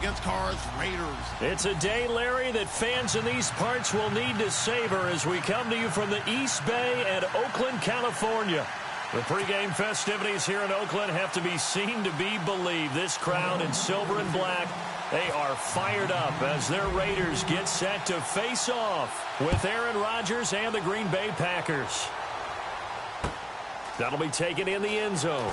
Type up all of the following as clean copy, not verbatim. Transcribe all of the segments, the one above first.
against Carr's Raiders. It's a day, Larry, that fans in these parts will need to savor as we come to you from the East Bay and Oakland, California. The pregame festivities here in Oakland have to be seen to be believed. This crowd in silver and black, they are fired up as their Raiders get set to face off with Aaron Rodgers and the Green Bay Packers. That'll be taken in the end zone.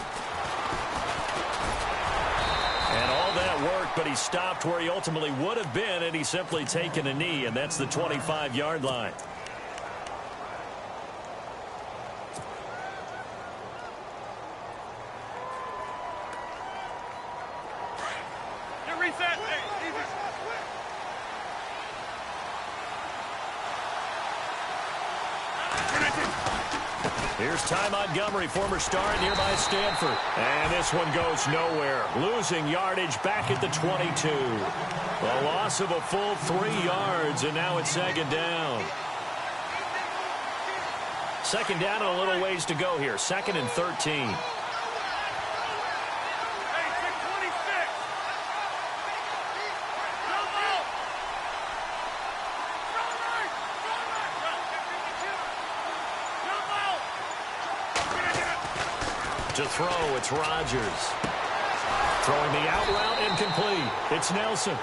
And all that worked, but he stopped where he ultimately would have been had he simply taken a knee, and that's the 25-yard line. Here's Ty Montgomery, former star at nearby Stanford. And this one goes nowhere. Losing yardage back at the 22. A loss of a full 3 yards, and now it's second down. Second down and a little ways to go here. 2nd and 13. To throw, it's Rodgers. Throwing the out route, incomplete. It's Nelson.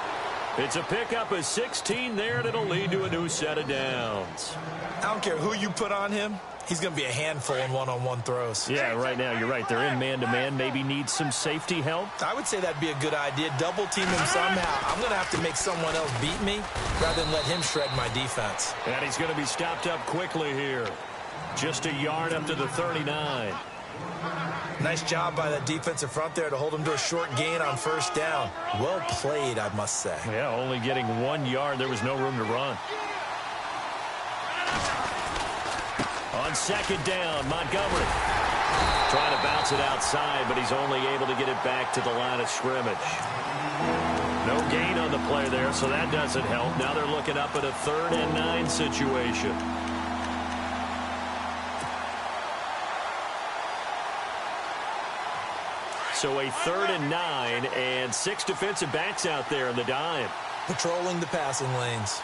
It's a pickup of 16 there, and it'll lead to a new set of downs. I don't care who you put on him. He's going to be a handful in one-on-one throws. Yeah, right now, you're right. They're in man-to-man. Maybe need some safety help. I would say that'd be a good idea. Double team him somehow. I'm going to have to make someone else beat me rather than let him shred my defense. And he's going to be stopped up quickly here. Just a yard up to the 39. Nice job by the defensive front there to hold him to a short gain on first down. Well played, I must say. Yeah, only getting 1 yard. There was no room to run. On second down, Montgomery. Trying to bounce it outside, but he's only able to get it back to the line of scrimmage. No gain on the play there, so that doesn't help. Now they're looking up at a 3rd and 9 situation. So a 3rd and 9, and 6 defensive backs out there in the dime. Patrolling the passing lanes.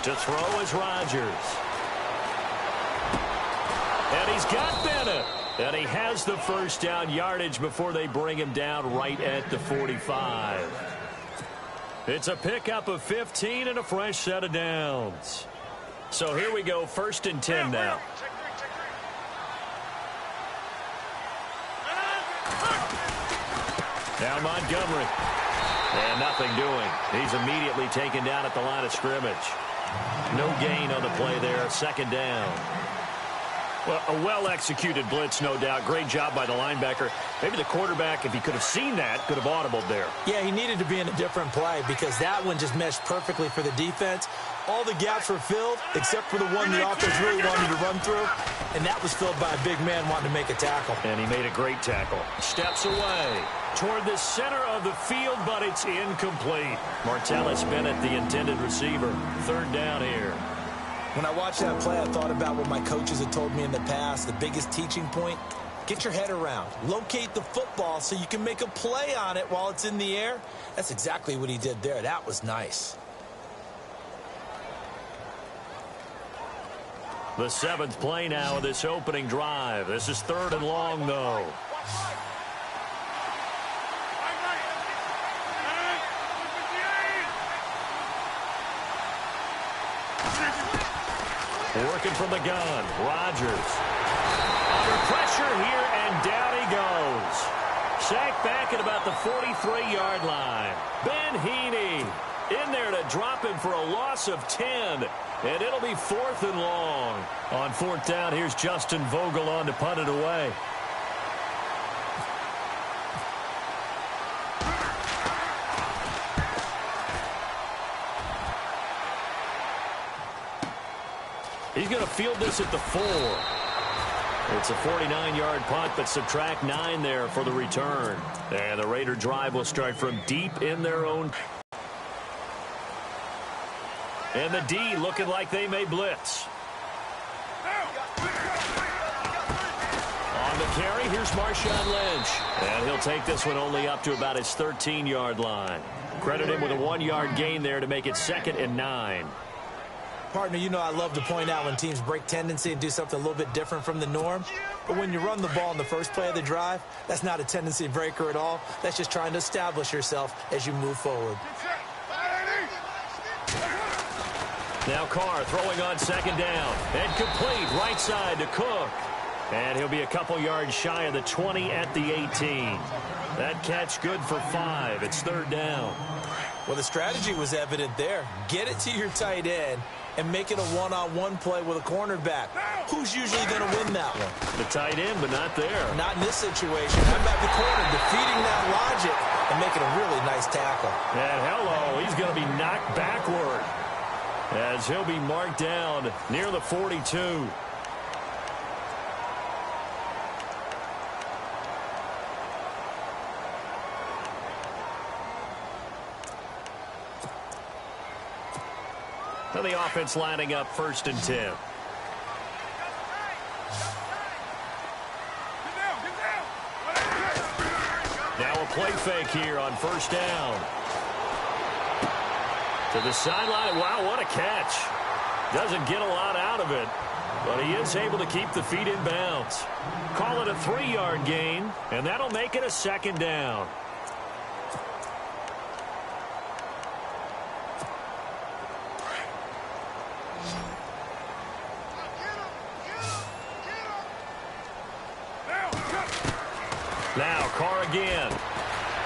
To throw is Rodgers. And he's got Bennett. And he has the first down yardage before they bring him down right at the 45. It's a pickup of 15 and a fresh set of downs. So here we go, 1st and 10 now. Now Montgomery. And nothing doing. He's immediately taken down at the line of scrimmage. No gain on the play there, 2nd down. Well, a well-executed blitz, no doubt. Great job by the linebacker. Maybe the quarterback, if he could have seen that, could have audibled there. Yeah, he needed to be in a different play because that one just meshed perfectly for the defense. All the gaps were filled except for the one the offense really wanted to run through, and that was filled by a big man wanting to make a tackle. And he made a great tackle. Steps away toward the center of the field, but it's incomplete. Martellus Bennett, the intended receiver. 3rd down here. When I watched that play, I thought about what my coaches had told me in the past. The biggest teaching point, get your head around. Locate the football so you can make a play on it while it's in the air. That's exactly what he did there. That was nice. The 7th play now of this opening drive. This is 3rd and long, though. Working from the gun, Rodgers. Under pressure here, and down he goes. Sacked back at about the 43-yard line. Ben Heaney in there to drop him for a loss of 10. And it'll be 4th and long. On 4th down, here's Justin Vogel on to punt it away. He's going to field this at the 4. It's a 49-yard punt, but subtract 9 there for the return. And the Raider drive will start from deep in their own. And the D looking like they may blitz. On the carry, here's Marshawn Lynch. And he'll take this one only up to about his 13-yard line. Credit him with a 1-yard gain there to make it 2nd and 9. Partner, you know I love to point out when teams break tendency and do something a little bit different from the norm. But when you run the ball in the first play of the drive, that's not a tendency breaker at all. That's just trying to establish yourself as you move forward. Now Carr throwing on 2nd down. And complete right side to Cook. And he'll be a couple yards shy of the 20 at the 18. That catch good for 5. It's 3rd down. Well, the strategy was evident there. Get it to your tight end and make it a one-on-one play with a cornerback. Who's usually going to win that one? The tight end, but not there. Not in this situation. How about the corner defeating that logic and making a really nice tackle? And hello, he's going to be knocked backward as he'll be marked down near the 42. And the offense lining up 1st and 10. Now a play fake here on 1st down. To the sideline. Wow, what a catch. Doesn't get a lot out of it, but he is able to keep the feet in bounds. Call it a 3-yard gain, and that'll make it a 2nd down. Now Carr again.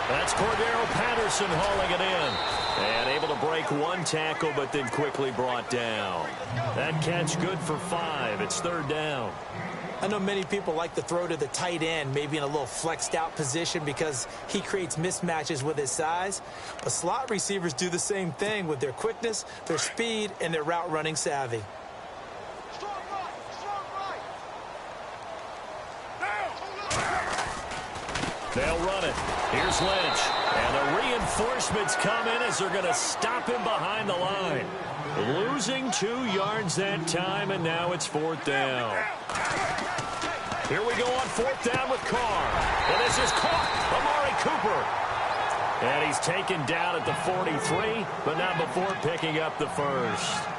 That's Cordero Patterson hauling it in. And able to break 1 tackle, but then quickly brought down. That catch good for 5. It's 3rd down. I know many people like to throw to the tight end, maybe in a little flexed out position because he creates mismatches with his size. But slot receivers do the same thing with their quickness, their speed, and their route running savvy. They'll run it. Here's Lynch. And the reinforcements come in as they're going to stop him behind the line. Losing 2 yards that time, and now it's 4th down. Here we go on 4th down with Carr. And this is caught. Amari Cooper. And he's taken down at the 43, but not before picking up the 1st.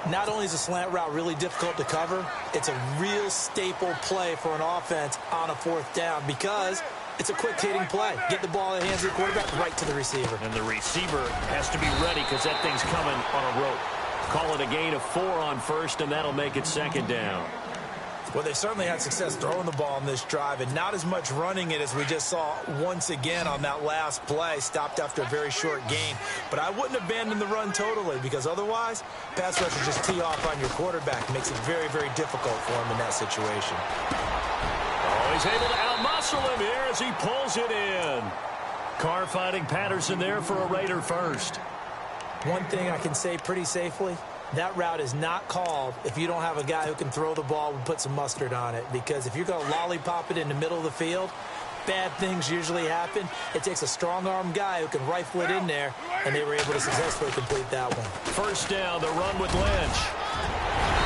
Not only is a slant route really difficult to cover, it's a real staple play for an offense on a 4th down because it's a quick-hitting play. Get the ball in the hands of the quarterback right to the receiver. And the receiver has to be ready because that thing's coming on a rope. Call it a gain of 4 on 1st, and that'll make it 2nd down. Well, they certainly had success throwing the ball on this drive and not as much running it as we just saw once again on that last play. Stopped after a very short gain. But I wouldn't abandon the run totally because otherwise, pass rush will just tee off on your quarterback. Makes it very, very difficult for him in that situation. Oh, he's able to outmuscle him here as he pulls it in. Carr finding Patterson there for a Raider 1st. One thing I can say pretty safely, that route is not called if you don't have a guy who can throw the ball and put some mustard on it. Because if you're going to lollipop it in the middle of the field, bad things usually happen. It takes a strong-arm guy who can rifle it in there, and they were able to successfully complete that one. 1st down, the run with Lynch.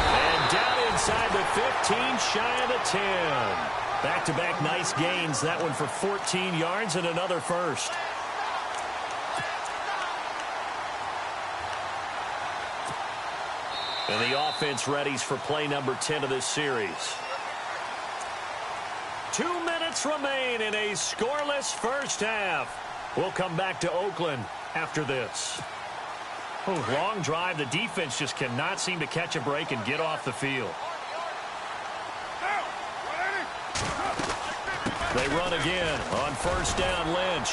And down inside the 15, shy of the 10. Back-to-back nice gains. That one for 14 yards and another 1st. And the offense readies for play number 10 of this series. 2 minutes remain in a scoreless 1st half. We'll come back to Oakland after this. Oh, long drive. The defense just cannot seem to catch a break and get off the field. They run again on 1st down, Lynch.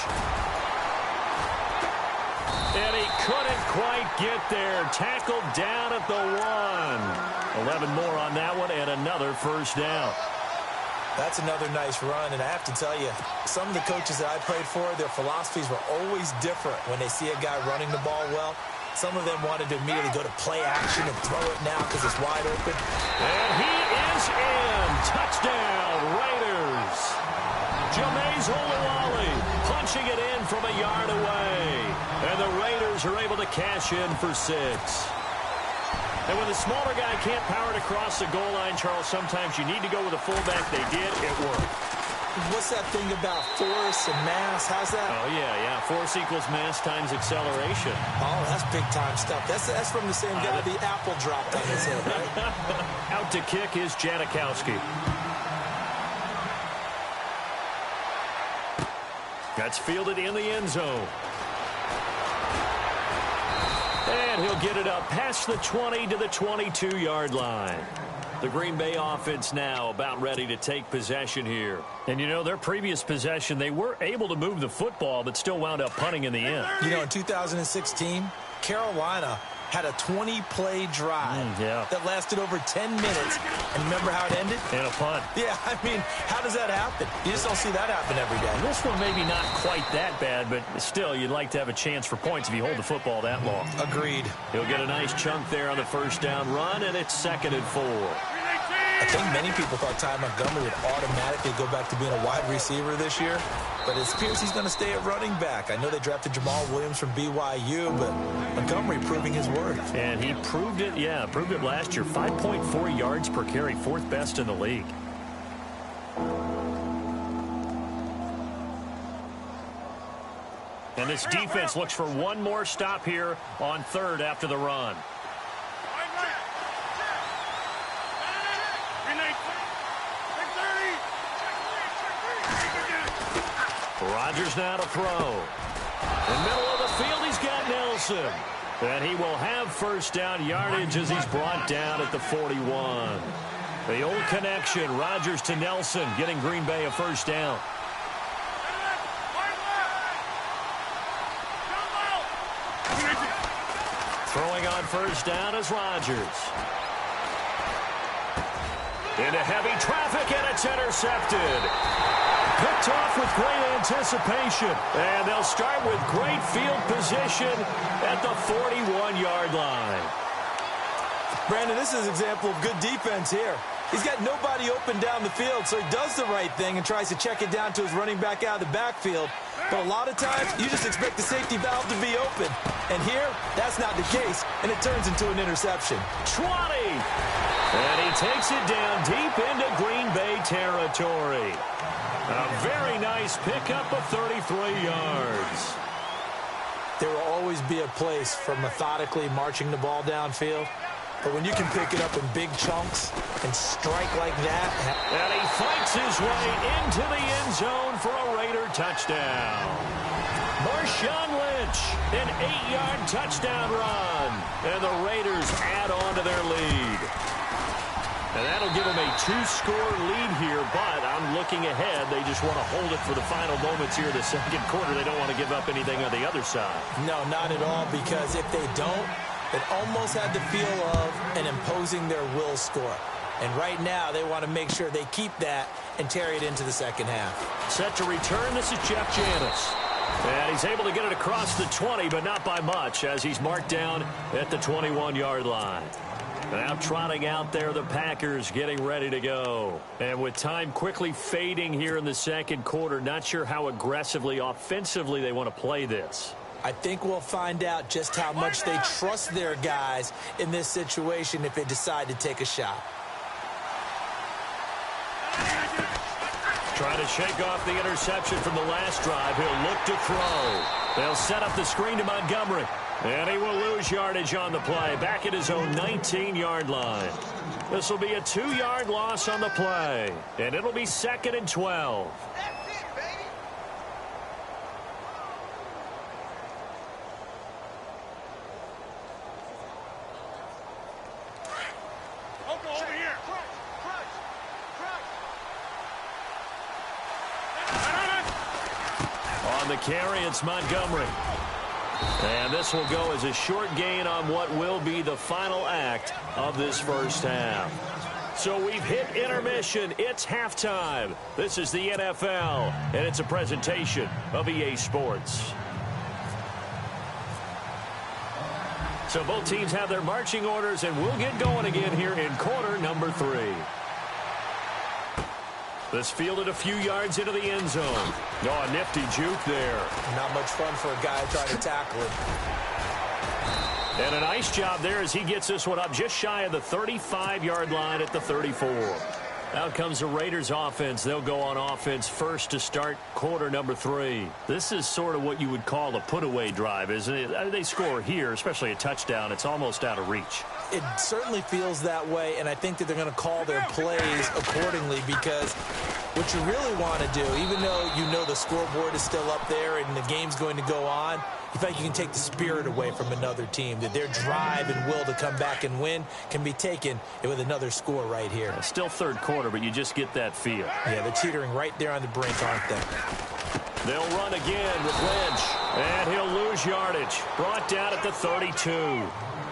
And he couldn't quite get there. Tackled down at the 1. 11 more on that one and another 1st down. That's another nice run, and I have to tell you, some of the coaches that I played for, their philosophies were always different when they see a guy running the ball well. Some of them wanted to immediately go to play action and throw it now because it's wide open. And he is in. Touchdown, Raiders. Jameis Olawale punching it in from a yard away. And the Raiders are able to cash in for 6. And when the smaller guy can't power it across the goal line, Charles, sometimes you need to go with a fullback. They did. It worked. What's that thing about force and mass? How's that? Oh, yeah. Force equals mass times acceleration. Oh, that's big-time stuff. That's from the same guy the apple dropped on his head, right? Out to kick is Janikowski. That's fielded in the end zone. And he'll get it up past the 20 to the 22-yard line. The Green Bay offense now about ready to take possession here. And, you know, their previous possession, they were able to move the football, but still wound up punting in the end. You know, in 2016, Carolina had a 20-play drive that lasted over 10 minutes. And remember how it ended? In a punt. Yeah, I mean, how does that happen? You just don't see that happen every day. This one maybe not quite that bad, but still, you'd like to have a chance for points if you hold the football that long. Agreed. He'll get a nice chunk there on the first down run, and it's 2nd and 4. I think many people thought Ty Montgomery would automatically go back to being a wide receiver this year, but it appears he's going to stay at running back. I know they drafted Jamal Williams from BYU, but Montgomery proving his worth. And he proved it, proved it last year. 5.4 yards per carry, 4th best in the league. And this defense looks for one more stop here on 3rd after the run. Rodgers now to throw. In middle of the field, he's got Nelson. And he will have first down yardage as he's brought down at the 41. The old connection, Rodgers to Nelson, getting Green Bay a first down. Throwing on first down is Rodgers. Into heavy traffic, and it's intercepted. Picked off with great anticipation. And they'll start with great field position at the 41-yard line. Brandon, this is an example of good defense here. He's got nobody open down the field, so he does the right thing and tries to check it down to his running back out of the backfield. But a lot of times, you just expect the safety valve to be open. And here, that's not the case, and it turns into an interception. 20! And he takes it down deep into Green Bay territory. A very nice pickup of 33 yards. There will always be a place for methodically marching the ball downfield. But when you can pick it up in big chunks and strike like that. And he fights his way into the end zone for a Raider touchdown. Marshawn Lynch, an 8-yard touchdown run. And the Raiders add on to their lead. And that'll give them a 2-score lead here, but I'm looking ahead. They just want to hold it for the final moments here in the second quarter. They don't want to give up anything on the other side. No, not at all, because if they don't, it almost had the feel of an imposing their will score. And right now, they want to make sure they keep that and carry it into the second half. Set to return, this is Jeff Janis. And he's able to get it across the 20, but not by much, as he's marked down at the 21-yard line. Now trotting out there, the Packers getting ready to go. And with time quickly fading here in the second quarter, not sure how aggressively, offensively they want to play this. I think we'll find out just how much they trust their guys in this situation if they decide to take a shot. Trying to shake off the interception from the last drive. He'll look to throw. They'll set up the screen to Montgomery. And he will lose yardage on the play, back at his own 19-yard line. This will be a 2-yard loss on the play, and it'll be 2nd and 12. That's it, baby. Over here. On the carry, it's Montgomery. And this will go as a short gain on what will be the final act of this first half. So we've hit intermission. It's halftime. This is the NFL, and it's a presentation of EA Sports. So both teams have their marching orders, and we'll get going again here in quarter number 3. This fielded a few yards into the end zone. Oh, a nifty juke there. Not much fun for a guy trying to tackle it. And a nice job there as he gets this one up just shy of the 35-yard line at the 34. Out comes the Raiders offense. They'll go on offense first to start quarter number 3. This is sort of what you would call a put-away drive, isn't it? They score here, especially a touchdown. It's almost out of reach. It certainly feels that way, and I think that they're going to call their plays accordingly because what you really want to do, even though you know the scoreboard is still up there and the game's going to go on, you think you can take the spirit away from another team, that their drive and will to come back and win can be taken with another score right here. Still third quarter, but you just get that feel. Yeah, they're teetering right there on the brink, aren't they? They'll run again with Lynch, and he'll lose yardage. Brought down at the 32.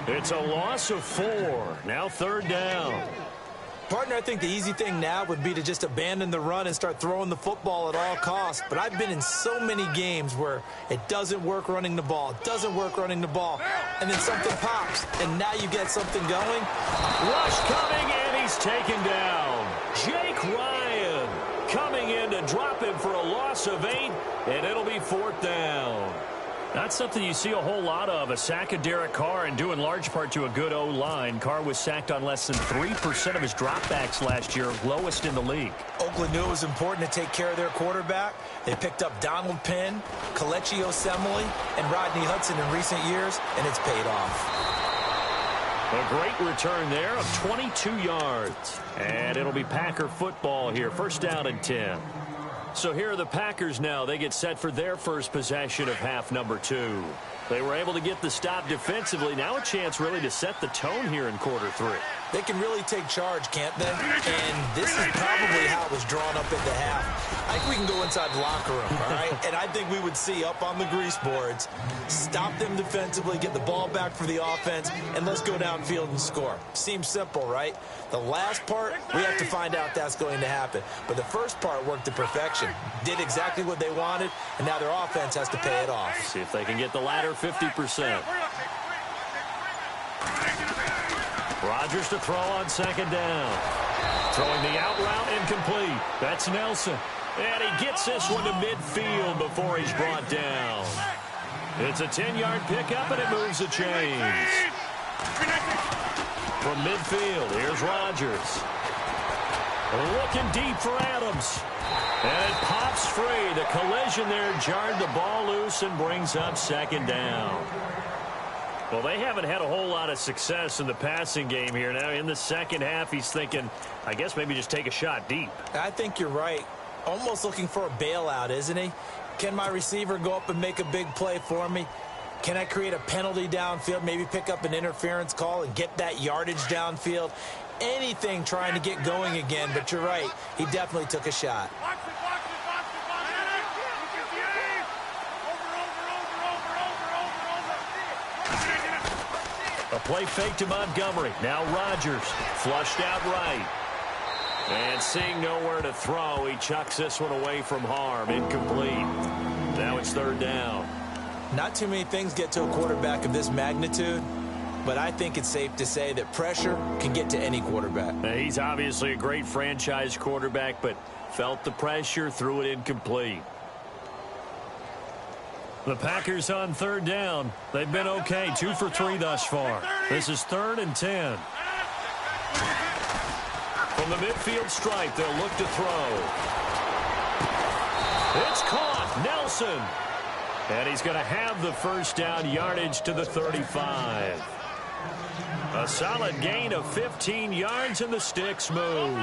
It's a loss of 4. Now third down. Partner, I think the easy thing now would be to just abandon the run and start throwing the football at all costs. But I've been in so many games where it doesn't work running the ball. It doesn't work running the ball. And then something pops, and now you get something going. Rush coming, and he's taken down. Jake Ryan coming in to drop him for a loss of 8, and it'll be 4th down. Not something you see a whole lot of, a sack of Derek Carr, and due in large part to a good O-line. Carr was sacked on less than 3% of his dropbacks last year, lowest in the league. Oakland knew it was important to take care of their quarterback. They picked up Donald Penn, Kelechi Osemele, and Rodney Hudson in recent years, and it's paid off. A great return there of 22 yards. And it'll be Packer football here, first down and 10. So here are the Packers now. They get set for their first possession of half number 2. They were able to get the stop defensively. Now a chance really to set the tone here in quarter 3. They can really take charge, can't they? And this is probably how it was drawn up at the half. I think we can go inside the locker room, all right? And I think we would see up on the grease boards, stop them defensively, get the ball back for the offense, and let's go downfield and score. Seems simple, right? The last part, we have to find out that's going to happen. But the first part worked to perfection. Did exactly what they wanted, and now their offense has to pay it off. See if they can get the latter 50%. Rodgers to throw on second down. Throwing the out route incomplete. That's Nelson. And he gets this one to midfield before he's brought down. It's a 10-yard pickup, and it moves the chains. From midfield, here's Rodgers. Looking deep for Adams. And it pops free. The collision there jarred the ball loose and brings up second down. Well, they haven't had a whole lot of success in the passing game here. Now, in the second half, he's thinking, I guess maybe just take a shot deep. I think you're right. Almost looking for a bailout, isn't he? Can my receiver go up and make a big play for me? Can I create a penalty downfield, maybe pick up an interference call and get that yardage downfield? Anything trying to get going again, but you're right. He definitely took a shot. A play fake to Montgomery. Now Rodgers flushed out right. And seeing nowhere to throw, he chucks this one away from harm. Incomplete. Now it's third down. Not too many things get to a quarterback of this magnitude, but I think it's safe to say that pressure can get to any quarterback. Now, he's obviously a great franchise quarterback, but felt the pressure, threw it incomplete. The Packers on third down. They've been okay, 2 for 3 thus far. This is 3rd and 10. From the midfield stripe, they'll look to throw. It's caught. Nelson. And he's going to have the first down, yardage to the 35. A solid gain of 15 yards, and the sticks move.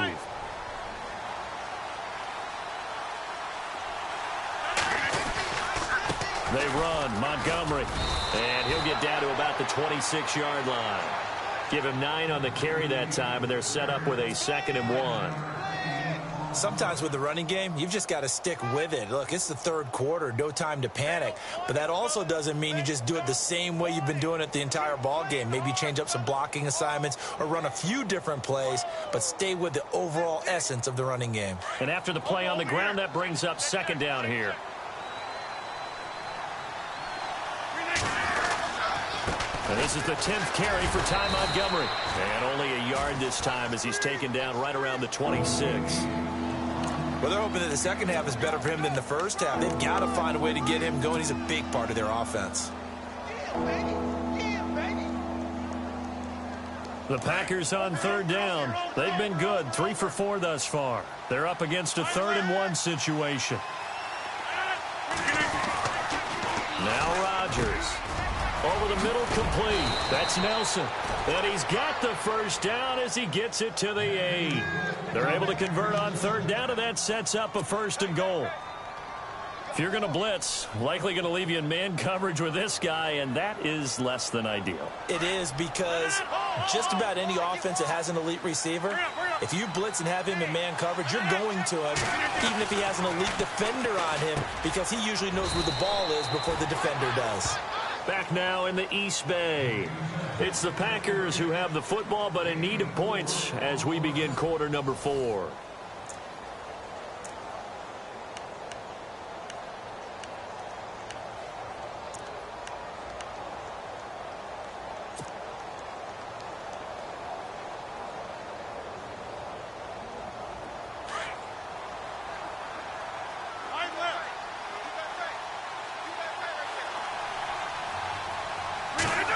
They run. Montgomery. And he'll get down to about the 26-yard line. Give him 9 on the carry that time, and they're set up with a 2nd and 1. Sometimes with the running game, you've just got to stick with it. Look, it's the third quarter, no time to panic. But that also doesn't mean you just do it the same way you've been doing it the entire ball game. Maybe change up some blocking assignments or run a few different plays, but stay with the overall essence of the running game. And after the play on the ground, that brings up second down here. And this is the 10th carry for Ty Montgomery. And only a yard this time as he's taken down right around the 26. Well, they're hoping that the second half is better for him than the first half. They've got to find a way to get him going. He's a big part of their offense. Yeah, baby. Yeah, baby. The Packers on third down. They've been good, 3 for 4 thus far. They're up against a 3rd-and-1 situation. Now Rodgers. Over the middle, complete. That's Nelson. And he's got the first down as he gets it to the 8. They're able to convert on third down, and that sets up a 1st and goal. If you're going to blitz, likely going to leave you in man coverage with this guy, and that is less than ideal. It is, because just about any offense that has an elite receiver, if you blitz and have him in man coverage, you're going to him, even if he has an elite defender on him, because he usually knows where the ball is before the defender does. Back now in the East Bay. It's the Packers who have the football, but in need of points as we begin quarter number 4.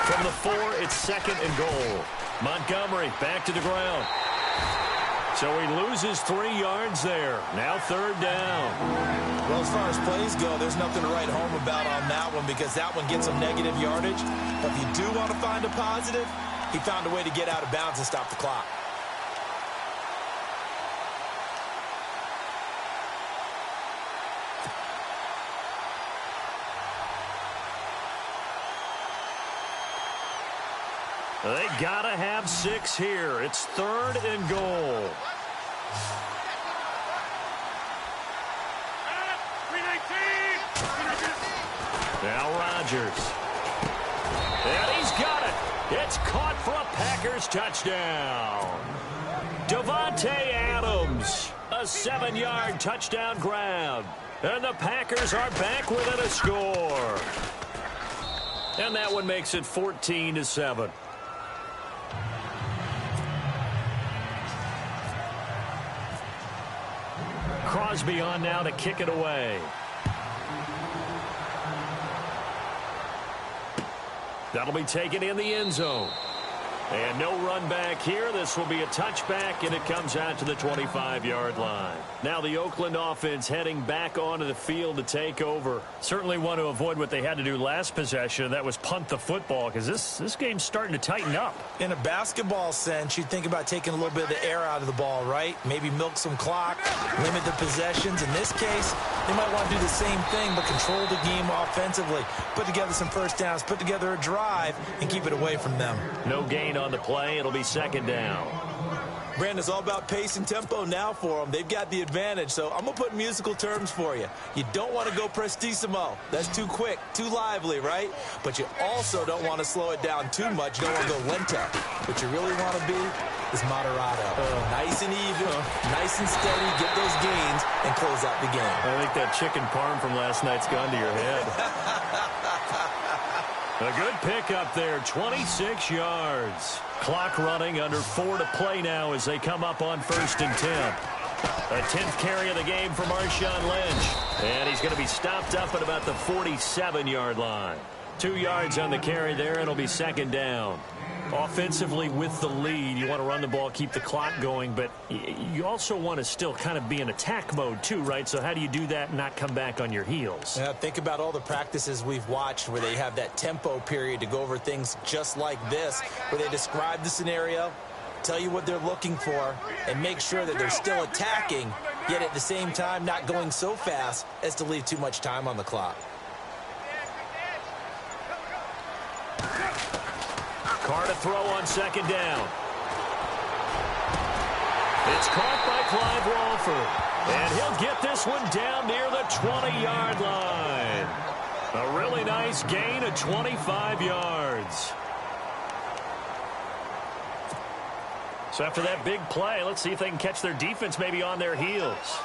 From the 4, it's 2nd and goal. Montgomery back to the ground. So he loses 3 yards there. Now 3rd down. Well, as far as plays go, there's nothing to write home about on that one, because that one gets some negative yardage. But if you do want to find a positive, he found a way to get out of bounds and stop the clock. They got to have 6 here. It's 3rd and goal. Now Rodgers. And he's got it. It's caught for a Packers touchdown. Davante Adams, a 7-yard touchdown grab. And the Packers are back within a score. And that one makes it 14-7. Crosby on now to kick it away. That'll be taken in the end zone. And no run back here. This will be a touchback, and it comes out to the 25-yard line. Now the Oakland offense heading back onto the field to take over. Certainly want to avoid what they had to do last possession. That was punt the football, because this game's starting to tighten up. In a basketball sense, you think about taking a little bit of the air out of the ball, right? Maybe milk some clock, limit the possessions. In this case, they might want to do the same thing, but control the game offensively. Put together some first downs, put together a drive, and keep it away from them. No gain on the play. It'll be 2nd down. Brandon, it's all about pace and tempo now for them. They've got the advantage, so I'm going to put musical terms for you. You don't want to go prestissimo. That's too quick, too lively, right? But you also don't want to slow it down too much. You don't want to go lento. What you really want to be is moderato. Nice and even, nice and steady, get those gains, and close out the game. I think that chicken parm from last night's gone to your head. A good pickup there, 26 yards. Clock running, under 4 to play now as they come up on 1st and 10. A 10th carry of the game for Marshawn Lynch. And he's going to be stopped up at about the 47-yard line. 2 yards on the carry there, and it'll be 2nd down. Offensively with the lead, you want to run the ball, keep the clock going, but you also want to still kind of be in attack mode too, right? So how do you do that and not come back on your heels? Yeah, think about all the practices we've watched where they have that tempo period to go over things just like this, where they describe the scenario, tell you what they're looking for, and make sure that they're still attacking, yet at the same time not going so fast as to leave too much time on the clock. Carr to throw on 2nd down. It's caught by Clive Walford. And he'll get this one down near the 20-yard line. A really nice gain of 25 yards. So after that big play, let's see if they can catch their defense maybe on their heels.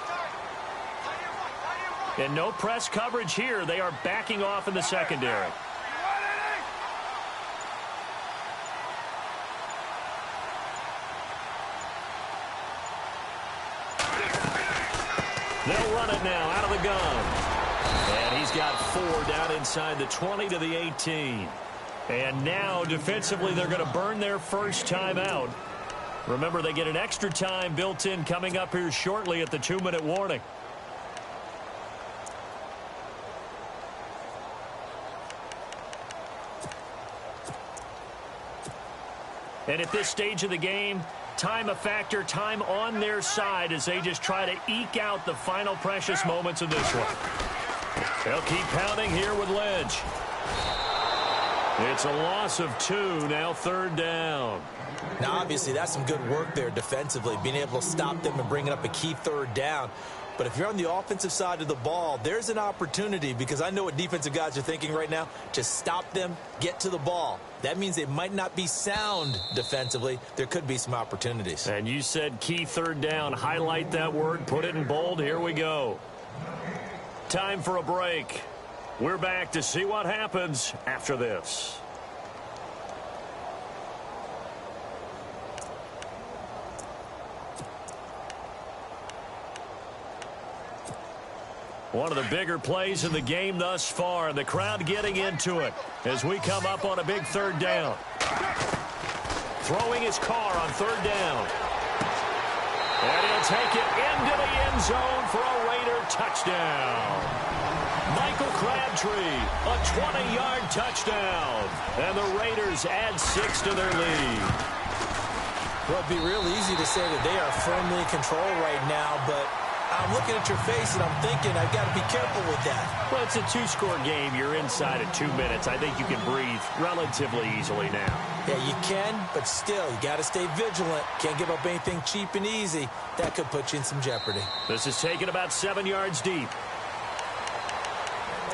And no press coverage here. They are backing off in the secondary. They'll run it now out of the gun. And he's got 4 down inside the 20 to the 18. And now, defensively, they're going to burn their first timeout. Remember, they get an extra time built in coming up here shortly at the 2-minute warning. And at this stage of the game, time a factor, time on their side as they just try to eke out the final precious moments of this one. They'll keep pounding here with Lynch. It's a loss of 2, now 3rd down. Now, obviously, that's some good work there defensively, being able to stop them and bringing up a key 3rd down. But if you're on the offensive side of the ball, there's an opportunity, because I know what defensive guys are thinking right now. Just stop them, get to the ball. That means they might not be sound defensively. There could be some opportunities. And you said key 3rd down. Highlight that word, put it in bold. Here we go. Time for a break. We're back to see what happens after this. One of the bigger plays in the game thus far, and the crowd getting into it as we come up on a big 3rd down. Throwing his car on 3rd down. And he'll take it into the end zone for a Raider touchdown. Michael Crabtree, a 20-yard touchdown. And the Raiders add 6 to their lead. Well, it'd be real easy to say that they are firmly in control right now, but I'm looking at your face and I'm thinking I've got to be careful with that. Well, it's a 2-score game. You're inside of 2 minutes. I think you can breathe relatively easily now. Yeah, you can, but still, you got to stay vigilant. Can't give up anything cheap and easy. That could put you in some jeopardy. This is taken about 7 yards deep.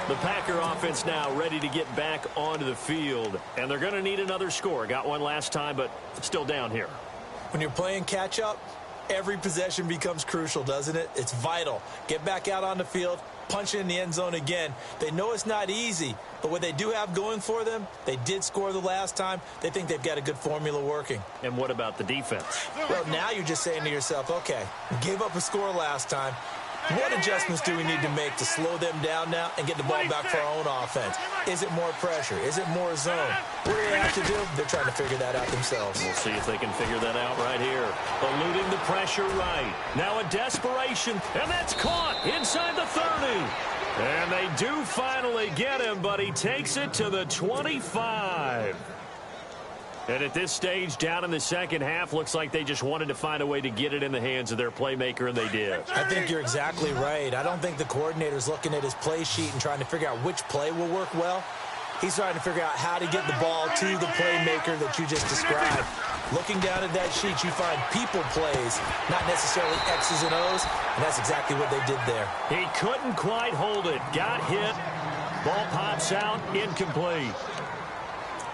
The Packer offense now ready to get back onto the field, and they're going to need another score. Got one last time, but still down here. When you're playing catch-up, every possession becomes crucial, doesn't it? It's vital. Get back out on the field, punch it in the end zone again. They know it's not easy, but what they do have going for them, they did score the last time. They think they've got a good formula working. And what about the defense? Well, now you're just saying to yourself, okay, we gave up a score last time. What adjustments do we need to make to slow them down now and get the ball back for our own offense? Is it more pressure? Is it more zone? What do they have to do? They're trying to figure that out themselves. We'll see if they can figure that out right here. Eluding the pressure right. Now a desperation, and that's caught inside the 30. And they do finally get him, but he takes it to the 25. And at this stage, down in the second half, looks like they just wanted to find a way to get it in the hands of their playmaker, and they did. I think you're exactly right. I don't think the coordinator's looking at his play sheet and trying to figure out which play will work well. He's trying to figure out how to get the ball to the playmaker that you just described. Looking down at that sheet, you find people plays, not necessarily X's and O's, and that's exactly what they did there. He couldn't quite hold it. Got hit. Ball pops out. Incomplete.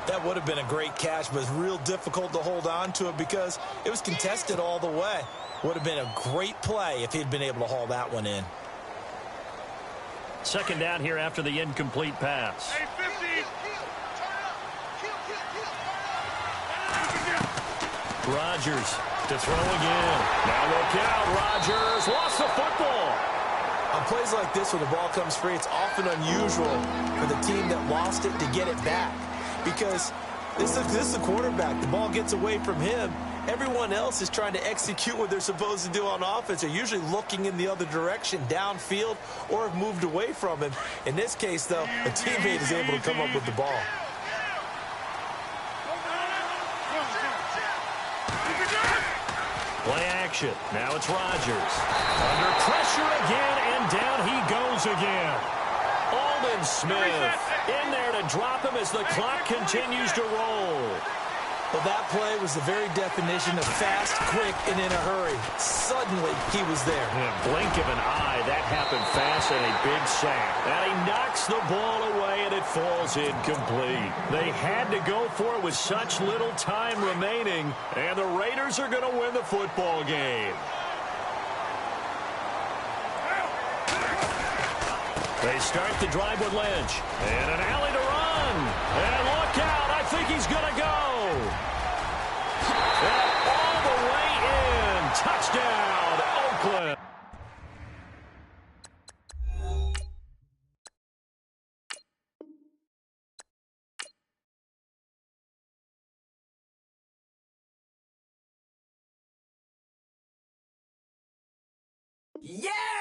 That would have been a great catch, but it's real difficult to hold on to it because it was contested all the way. Would have been a great play if he'd been able to haul that one in. Second down here after the incomplete pass. Hey, 50. Rodgers to throw again. Now look out. Rodgers lost the football. On plays like this where the ball comes free, it's often unusual for the team that lost it to get it back. Because this is the quarterback. The ball gets away from him. Everyone else is trying to execute what they're supposed to do on offense. They're usually looking in the other direction, downfield, or have moved away from him. In this case, though, a teammate is able to come up with the ball. Play action. Now it's Rodgers. Under pressure again, and down he goes again. Aldon Smith in there to drop him as the clock continues to roll. Well, that play was the very definition of fast, quick, and in a hurry. Suddenly, he was there. In a blink of an eye, that happened fast and a big sack. And he knocks the ball away, and it falls incomplete. They had to go for it with such little time remaining, and the Raiders are going to win the football game. They start the drive with Lynch. And an alley to run. And look out. I think he's going to go. And all the way in. Touchdown, Oakland. Yeah!